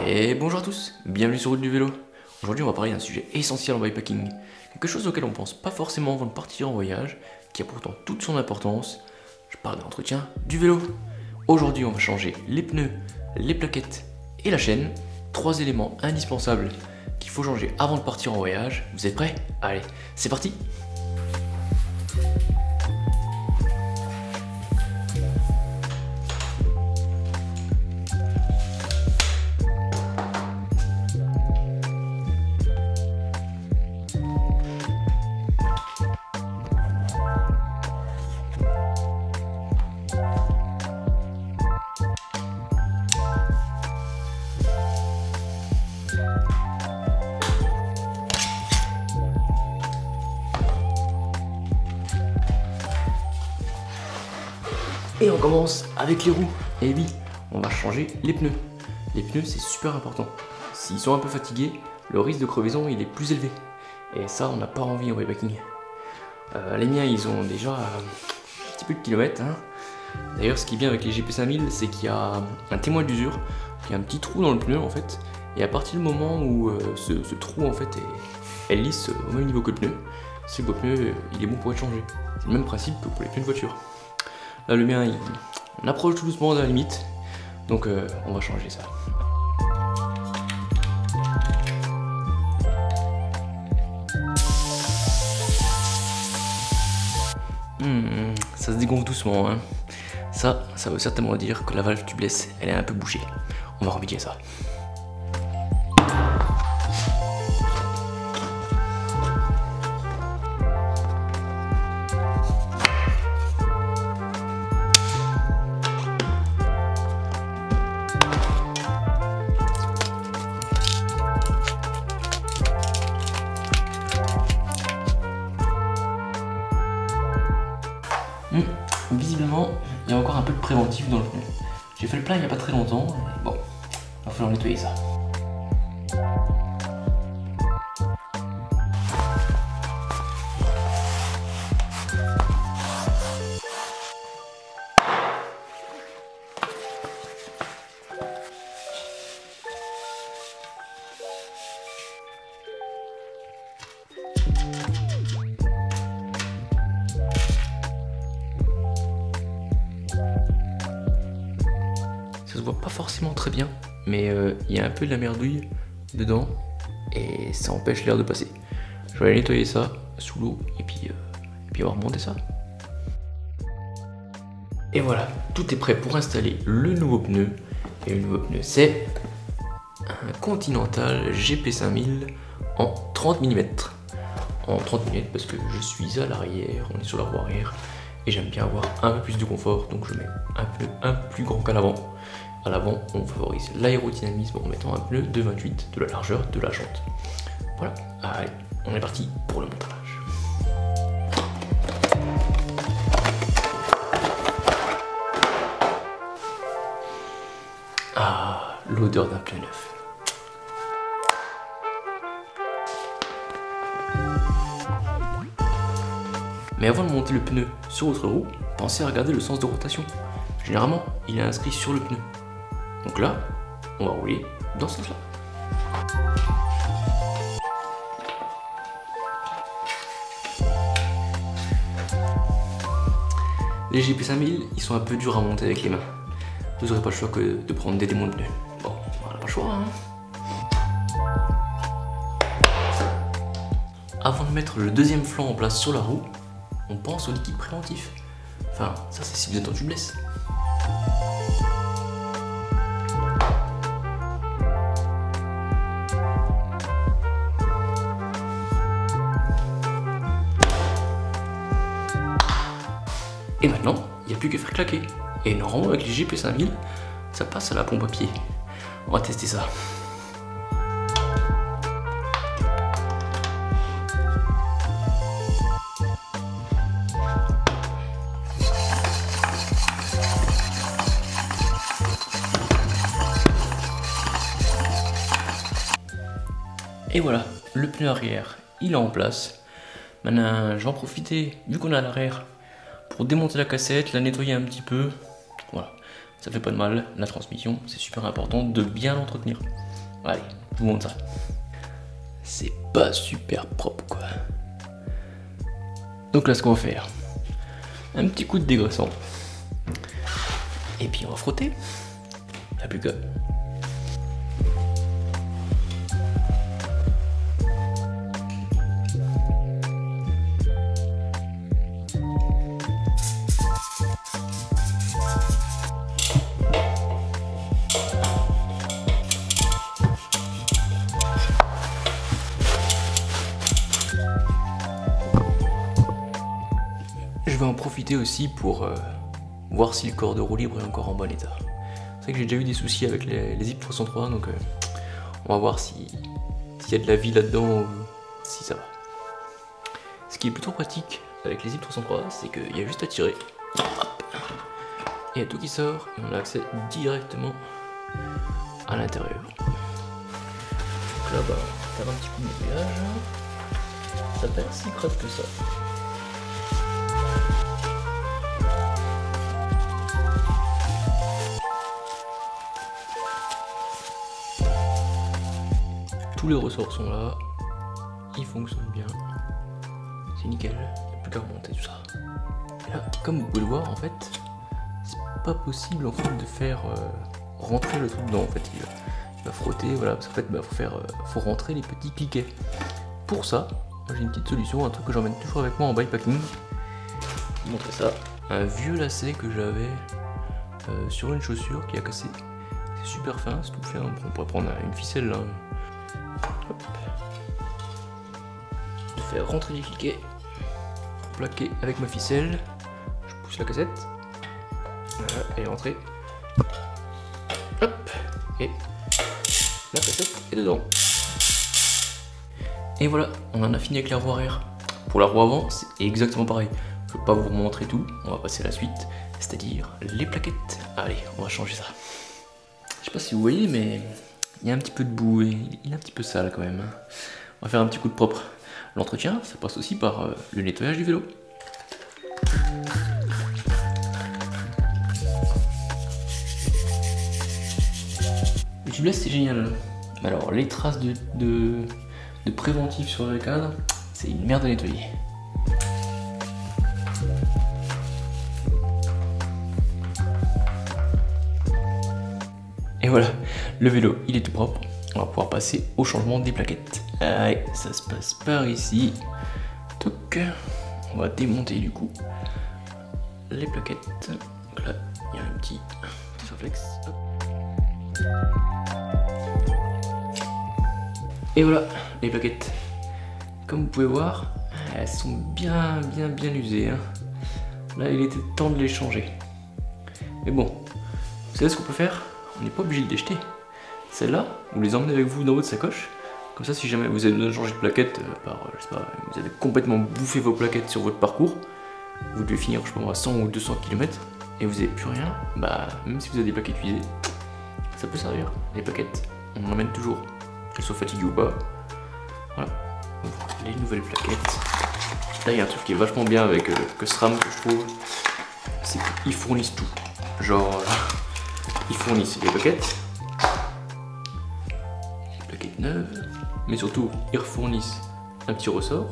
Et bonjour à tous, bienvenue sur Route du Vélo. Aujourd'hui on va parler d'un sujet essentiel en bikepacking, quelque chose auquel on pense pas forcément avant de partir en voyage, qui a pourtant toute son importance. Je parle de l'entretien du vélo. Aujourd'hui on va changer les pneus, les plaquettes et la chaîne, 3 éléments indispensables qu'il faut changer avant de partir en voyage. Vous êtes prêts? Allez, c'est parti! Et on commence avec les roues. Et oui, on va changer les pneus. Les pneus, c'est super important. S'ils sont un peu fatigués, le risque de crevaison il est plus élevé. Et ça, on n'a pas envie en bikepacking. Les miens, ils ont déjà un petit peu de kilomètres. Hein. D'ailleurs, ce qui est bien avec les GP5000, c'est qu'il y a un témoin d'usure, il y a un petit trou dans le pneu en fait. Et à partir du moment où ce trou en fait est lisse au même niveau que le pneu, c'est que votre pneu il est bon pour être changé. C'est le même principe que pour les pneus de voiture. Là le mien, on approche tout doucement de la limite, donc on va changer ça. Ça se dégonfle doucement, hein. Ça veut certainement dire que la valve tubeless, elle est un peu bouchée. On va remédier ça. Visiblement, il y a encore un peu de préventif dans le pneu. J'ai fait le plein il n'y a pas très longtemps, et bon, il va falloir nettoyer ça. Ça se voit pas forcément très bien, mais il y a un peu de la merdouille dedans et ça empêche l'air de passer. Je vais aller nettoyer ça sous l'eau et puis on va remonter ça. Et voilà, tout est prêt pour installer le nouveau pneu. Et le nouveau pneu, c'est un Continental GP5000 en 30 mm. En 30 mm parce que je suis à l'arrière, on est sur la roue arrière. Et j'aime bien avoir un peu plus de confort, donc je mets un pneu un peu plus grand qu'à l'avant. À l'avant, on favorise l'aérodynamisme en mettant un pneu de 28 de la largeur de la jante. Voilà, allez, on est parti pour le montage. Ah, l'odeur d'un pneu neuf. Mais avant de monter le pneu sur votre roue, pensez à regarder le sens de rotation. Généralement, il est inscrit sur le pneu. Donc là, on va rouler dans ce sens-là. Les GP5000, ils sont un peu durs à monter avec les mains. Vous n'aurez pas le choix que de prendre des démons de pneus. Bon, on n'a pas le choix, hein. Avant de mettre le deuxième flanc en place sur la roue, on pense au liquide préventif. Enfin, ça c'est si vous êtes en tubeless. Et maintenant, il n'y a plus qu'à faire claquer. Et normalement avec les GP5000, ça passe à la pompe à pied. On va tester ça. Et voilà, le pneu arrière, il est en place. Maintenant, je vais en profiter, vu qu'on est à l'arrière, pour démonter la cassette, la nettoyer un petit peu. Voilà, ça fait pas de mal. La transmission, c'est super important de bien l'entretenir. Allez, je vous montre ça. C'est pas super propre quoi. Donc là ce qu'on va faire, un petit coup de dégraissant. Et puis on va frotter. Là plus que. Je vais en profiter aussi pour voir si le corps de roue libre est encore en bon état. C'est vrai que j'ai déjà eu des soucis avec les Zip 303, donc on va voir s'il y a de la vie là-dedans ou si ça va. Ce qui est plutôt pratique avec les Zip 303, c'est qu'il y a juste à tirer. Hop, et il y a tout qui sort et on a accès directement à l'intérieur. Donc là, bah, on va faire un petit coup de nettoyage. Ça fait si crade que ça. Tous les ressorts sont là, ils fonctionnent bien, c'est nickel, il n'y a plus qu'à remonter tout ça. Et là, comme vous pouvez le voir, en fait, c'est pas possible en fait de faire rentrer le truc dedans. En fait, il va frotter, voilà, parce qu'en fait, bah, faut rentrer les petits cliquets. Pour ça, j'ai une petite solution, un truc que j'emmène toujours avec moi en bikepacking. Je vais vous montrer ça, un vieux lacet que j'avais sur une chaussure qui a cassé. C'est super fin, c'est tout fait. Hein. On pourrait prendre une ficelle là. Hop. Je fais rentrer les cliquets, plaquer avec ma ficelle, je pousse la cassette, voilà, elle est rentrée, hop, et la cassette est dedans. Et voilà, on en a fini avec la roue arrière. Pour la roue avant, c'est exactement pareil. Je ne vais pas vous montrer tout, on va passer à la suite, c'est-à-dire les plaquettes. Allez, on va changer ça. Je sais pas si vous voyez, mais il y a un petit peu de boue et il est un petit peu sale quand même. On va faire un petit coup de propre. L'entretien, ça passe aussi par le nettoyage du vélo. Le tubeless c'est génial. Alors les traces de préventif sur le cadre, c'est une merde à nettoyer. Et voilà, le vélo il est tout propre. On va pouvoir passer au changement des plaquettes. Allez, ça se passe par ici. Donc, on va démonter du coup les plaquettes. Donc là, il y a un petit surflex. Et voilà, les plaquettes. Comme vous pouvez voir, elles sont bien usées. Hein. Là, il était temps de les changer. Mais bon, vous savez ce qu'on peut faire? On n'est pas obligé de les jeter. Celles-là, vous les emmenez avec vous dans votre sacoche. Comme ça, si jamais vous avez besoin de changer de plaquette, je sais pas, vous avez complètement bouffé vos plaquettes sur votre parcours, vous devez finir, je sais pas, à 100 ou 200 km, et vous n'avez plus rien, bah, même si vous avez des plaquettes usées, ça peut servir. Les plaquettes, on en emmène toujours, qu'elles soient fatiguées ou pas. Voilà, les nouvelles plaquettes. Là, il y a un truc qui est vachement bien avec que SRAM, que je trouve, c'est qu'ils fournissent tout. Genre, ils fournissent les plaquettes neuves, mais surtout ils refournissent un petit ressort,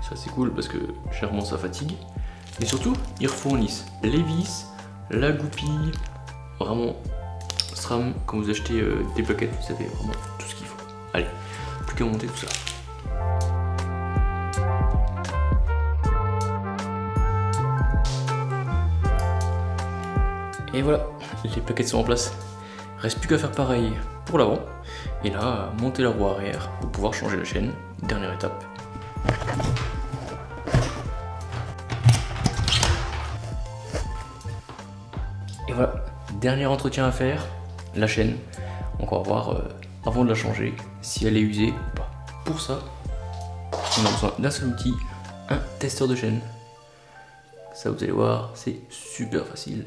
ça c'est cool parce que généralement ça fatigue, mais surtout ils refournissent les vis, la goupille, vraiment SRAM, quand vous achetez des plaquettes vous avez vraiment tout ce qu'il faut. Allez, plus qu'à monter tout ça. Et voilà, les plaquettes sont en place. Reste plus qu'à faire pareil pour l'avant. Et là, monter la roue arrière pour pouvoir changer la chaîne. Dernière étape. Et voilà, dernier entretien à faire, la chaîne. Donc on va voir avant de la changer si elle est usée ou pas. Pour ça, on a besoin d'un seul outil, un testeur de chaîne. Ça vous allez voir, c'est super facile.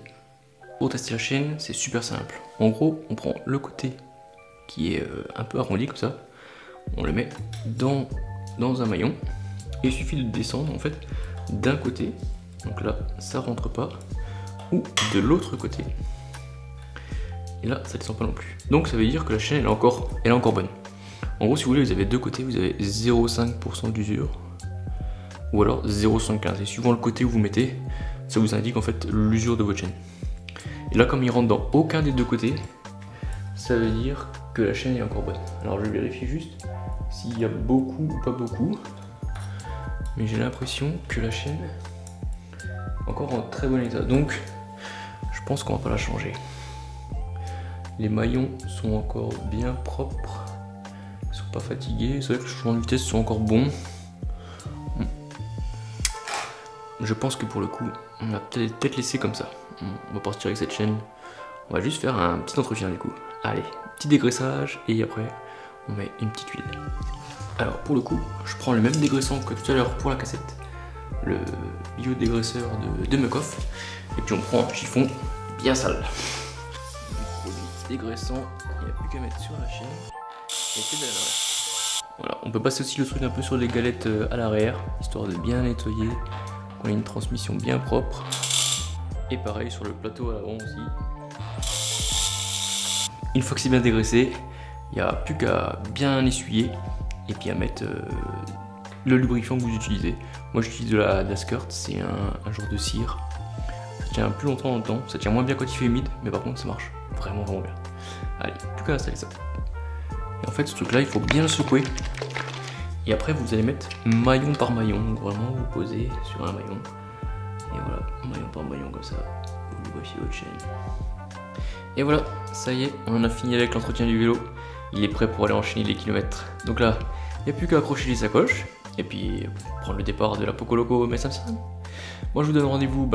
Pour tester la chaîne, c'est super simple. En gros, on prend le côté qui est un peu arrondi comme ça, on le met dans un maillon, et il suffit de descendre en fait d'un côté, donc là ça rentre pas, ou de l'autre côté, et là ça descend pas non plus. Donc ça veut dire que la chaîne elle est encore bonne. En gros si vous voulez vous avez deux côtés, vous avez 0,5% d'usure ou alors 0,75 et suivant le côté où vous mettez, ça vous indique en fait l'usure de votre chaîne. Et là comme il rentre dans aucun des deux côtés, ça veut dire que la chaîne est encore bonne. Alors je vérifie juste s'il y a beaucoup ou pas beaucoup, mais j'ai l'impression que la chaîne est encore en très bon état, donc je pense qu'on va pas la changer. Les maillons sont encore bien propres, ils sont pas fatigués, c'est vrai que les changements de vitesse sont encore bons. Je pense que pour le coup, on va peut-être laisser comme ça. On va partir avec cette chaîne. On va juste faire un petit entretien du coup. Allez, petit dégraissage et après on met une petite huile. Alors pour le coup, je prends le même dégraissant que tout à l'heure pour la cassette, le biodégraisseur de Muc-Off, et puis on prend un chiffon bien sale. Du produit dégraissant, il n'y a plus qu'à mettre sur la chaîne et c'est bien à l'arrière. Voilà, on peut passer aussi le truc un peu sur les galettes à l'arrière, histoire de bien nettoyer, qu'on ait une transmission bien propre. Et pareil sur le plateau à l'avant aussi. Une fois que c'est bien dégraissé, il n'y a plus qu'à bien essuyer et puis à mettre le lubrifiant que vous utilisez. Moi j'utilise de la Squirt, c'est un genre de cire. Ça tient plus longtemps dans le temps, ça tient moins bien quand il fait humide, mais par contre ça marche vraiment bien. Allez, plus qu'à installer ça. Et en fait ce truc là il faut bien le secouer. Et après vous allez mettre maillon par maillon, donc vraiment vous posez sur un maillon. Et voilà, maillon par maillon comme ça, vous lubrifiez votre chaîne. Et voilà, ça y est, on en a fini avec l'entretien du vélo. Il est prêt pour aller enchaîner les kilomètres. Donc là, il n'y a plus qu'à accrocher les sacoches et puis prendre le départ de la Poco Loco mais Samsung. Moi je vous donne rendez-vous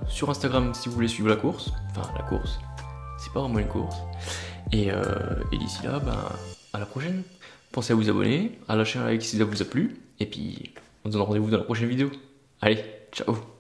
sur Instagram si vous voulez suivre la course. Enfin la course, c'est pas vraiment une course. Et d'ici là, à la prochaine. Pensez à vous abonner, à lâcher un like si ça vous a plu. Et puis on se donne rendez-vous dans la prochaine vidéo. Allez, ciao!